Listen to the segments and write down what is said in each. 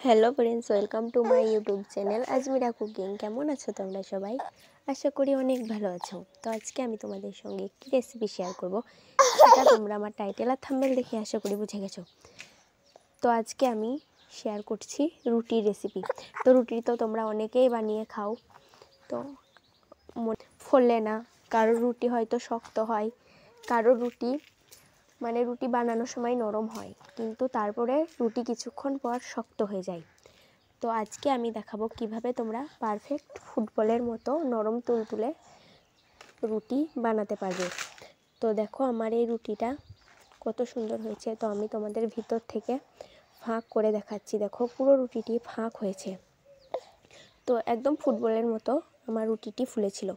Hello friends, welcome to my YouTube channel Azmira cooking. কেমন আছো তোমরা সবাই? আশা করি অনেক ভালো আছো। তো আজকে আমি তোমাদের সঙ্গে একটি রেসিপি শেয়ার করব, সেটা তোমরা আমার টাইটেল আর থাম্বনেল দেখে আশা করি বুঝে গেছো। তো আজকে আমি শেয়ার করছি রুটির রেসিপি। তো রুটি তো তোমরা অনেকেই বানিয়ে খাও, তো ফোলে না। কারোর রুটি হয়তো শক্ত হয়, কারোর রুটি রুটি বানানোর সময় নরম হয়, কিন্তু তারপরে রুটি কিছুক্ষণ পর শক্ত হয়ে যায়। তো আজকে আমি দেখাবো কিভাবে তোমরা পারফেক্ট ফুটবলের মতো নরম তুলতুলে রুটি বানাতে পারবে। তো দেখো আমার এই রুটিটা কত সুন্দর হয়েছে। তো আমি তোমাদের ভিতর থেকে ফাঁক করে দেখাচ্ছি। দেখো পুরো রুটিটি ফাঁক হয়েছে। তো একদম ফুটবলের মতো আমার রুটিটি ফুলেছিল।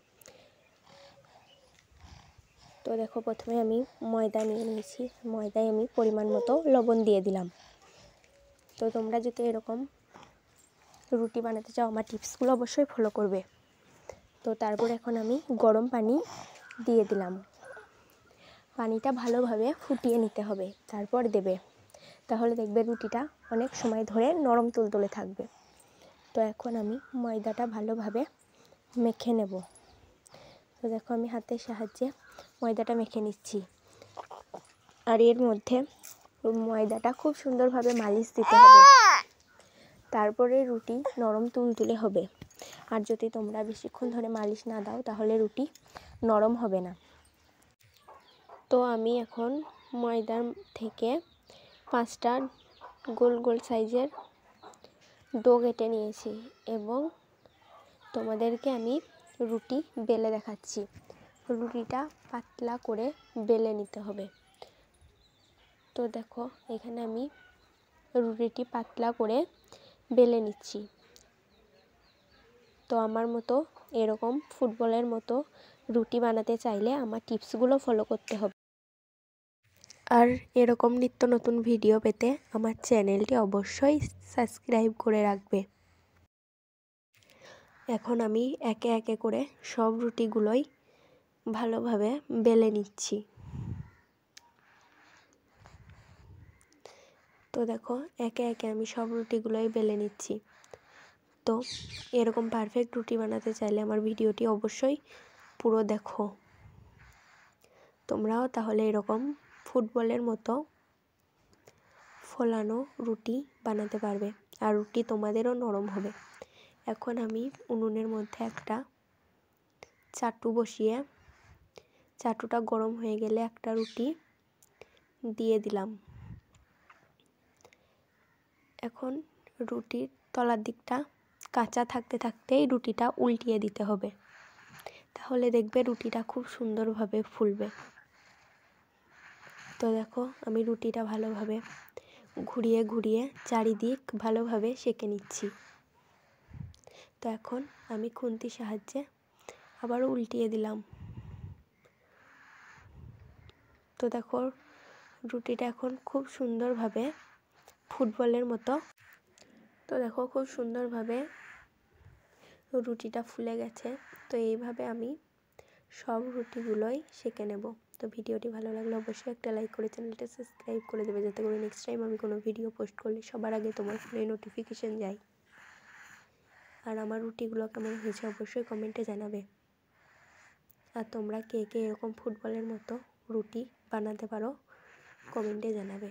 তো দেখো প্রথমে আমি ময়দা নিয়ে নিয়েছি। ময়দায় আমি পরিমাণ মতো লবণ দিয়ে দিলাম। তো তোমরা যদি এরকম রুটি বানাতে চাও আমার টিপসগুলো অবশ্যই ফলো করবে। তো তারপর এখন আমি গরম পানি দিয়ে দিলাম। পানিটা ভালোভাবে ফুটিয়ে নিতে হবে, তারপর দেবে, তাহলে দেখবে রুটিটা অনেক সময় ধরে নরম তুলতুলে থাকবে। তো এখন আমি ময়দাটা ভালোভাবে মেখে নেব। তো দেখো আমি হাতের সাহায্যে ময়দাটা মেখে নিচ্ছি। আর এর মধ্যে ময়দাটা খুব সুন্দরভাবে মালিশ দিতে হবে, তারপরে রুটি নরম তুলতুলে হবে। আর যদি তোমরা বেশিক্ষণ ধরে মালিশ না দাও তাহলে রুটি নরম হবে না। তো আমি এখন ময়দার থেকে 5টা গোল গোল সাইজের ডো কেটে নিয়েছি এবং তোমাদেরকে আমি রুটি বেলে দেখাচ্ছি। রুটিটা পাতলা করে বেলে নিতে হবে। তো দেখো এখানে আমি রুটিটি পাতলা করে বেলে নিচ্ছি। তো আমার মতো এরকম ফুটবলের মতো রুটি বানাতে চাইলে আমার টিপসগুলো ফলো করতে হবে। আর এরকম নিত্য নতুন ভিডিও পেতে আমার চ্যানেলটি অবশ্যই সাবস্ক্রাইব করে রাখবে। এখন আমি একে একে করে সব রুটিগুলোই ভালোভাবে বেলে নিচ্ছি। তো দেখো একে একে আমি সব রুটিগুলোই বেলে নিচ্ছি। তো এরকম পারফেক্ট রুটি বানাতে চাইলে আমার ভিডিওটি অবশ্যই পুরো দেখো। তোমরাও তাহলে এরকম ফুটবলের মতো ফোলানো রুটি বানাতে পারবে, আর রুটি তোমাদেরও নরম হবে। এখন আমি উনুনের মধ্যে একটা চাটু বসিয়ে চাটুটা গরম হয়ে গেলে একটা রুটি দিয়ে দিলাম। এখন রুটির তলার দিকটা কাঁচা থাকতে থাকতেই রুটিটা উল্টিয়ে দিতে হবে, তাহলে দেখবে রুটিটা খুব সুন্দরভাবে ফুলবে। তো দেখো আমি রুটিটা ভালোভাবে ঘুরিয়ে ঘুরিয়ে চারিদিক ভালোভাবে সেঁকে নিচ্ছি। তো এখন আমি খুন্তির সাহায্যে আবারও উল্টিয়ে দিলাম। তো দেখো রুটিটা এখন খুব সুন্দরভাবে ফুটবলের মতো, তো দেখো খুব সুন্দরভাবে রুটিটা ফুলে গেছে। তো এইভাবে আমি সব রুটিগুলোই সেঁকে নেব। তো ভিডিওটি ভালো লাগলে অবশ্যই একটা লাইক করে চ্যানেলটা সাবস্ক্রাইব করে দেবে, যাতে করে নেক্সট টাইম আমি কোনো ভিডিও পোস্ট করলে সবার আগে তোমার ফোনে নোটিফিকেশন যায়। আর আমার রুটিগুলো কেমন হয়েছে অবশ্যই কমেন্টে জানাবে। আর তোমরা কে কে এরকম ফুটবলের মতো রুটি বানাতে পারো কমেন্টে জানাবে।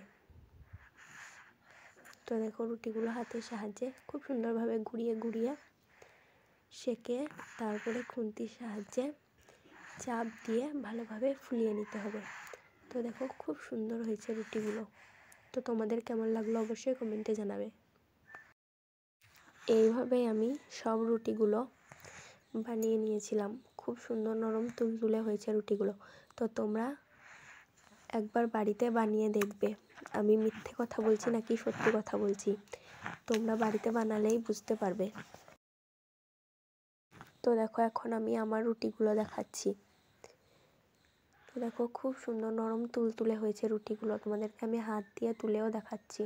তো দেখো রুটিগুলো হাতের সাহায্যে খুব সুন্দরভাবে ঘুরিয়ে ঘুরিয়ে সেঁকে তারপরে খুন্তির সাহায্যে চাপ দিয়ে ভালোভাবে ফুলিয়ে নিতে হবে। তো দেখো খুব সুন্দর হয়েছে রুটিগুলো। তো তোমাদের কেমন লাগলো অবশ্যই কমেন্টে জানাবে। এইভাবেই আমি সব রুটিগুলো বানিয়ে নিয়েছিলাম। খুব সুন্দর নরম তুলতুলে হয়েছে রুটিগুলো। তো তোমরা একবার বাড়িতে বানিয়ে দেখবে আমি মিথ্যে কথা বলছি নাকি সত্যি কথা বলছি। তোমরা বাড়িতে বানালেই বুঝতে পারবে। তো দেখো এখন আমি আমার রুটিগুলো দেখাচ্ছি। তো দেখো খুব সুন্দর নরম তুলতুলে হয়েছে রুটিগুলো। তোমাদেরকে আমি হাত দিয়ে তুলেও দেখাচ্ছি।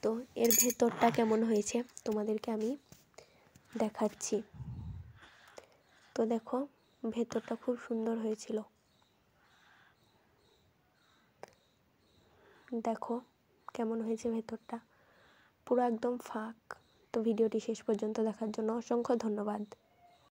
তো এর ভেতরটা কেমন হয়েছে তোমাদেরকে আমি দেখাচ্ছি। তো দেখো ভেতরটা খুব সুন্দর হয়েছিল। দেখো কেমন হয়েছে ভেতরটা। পুরো একদম ফাঁক। তো ভিডিওটি শেষ পর্যন্ত দেখার জন্য অসংখ্য ধন্যবাদ।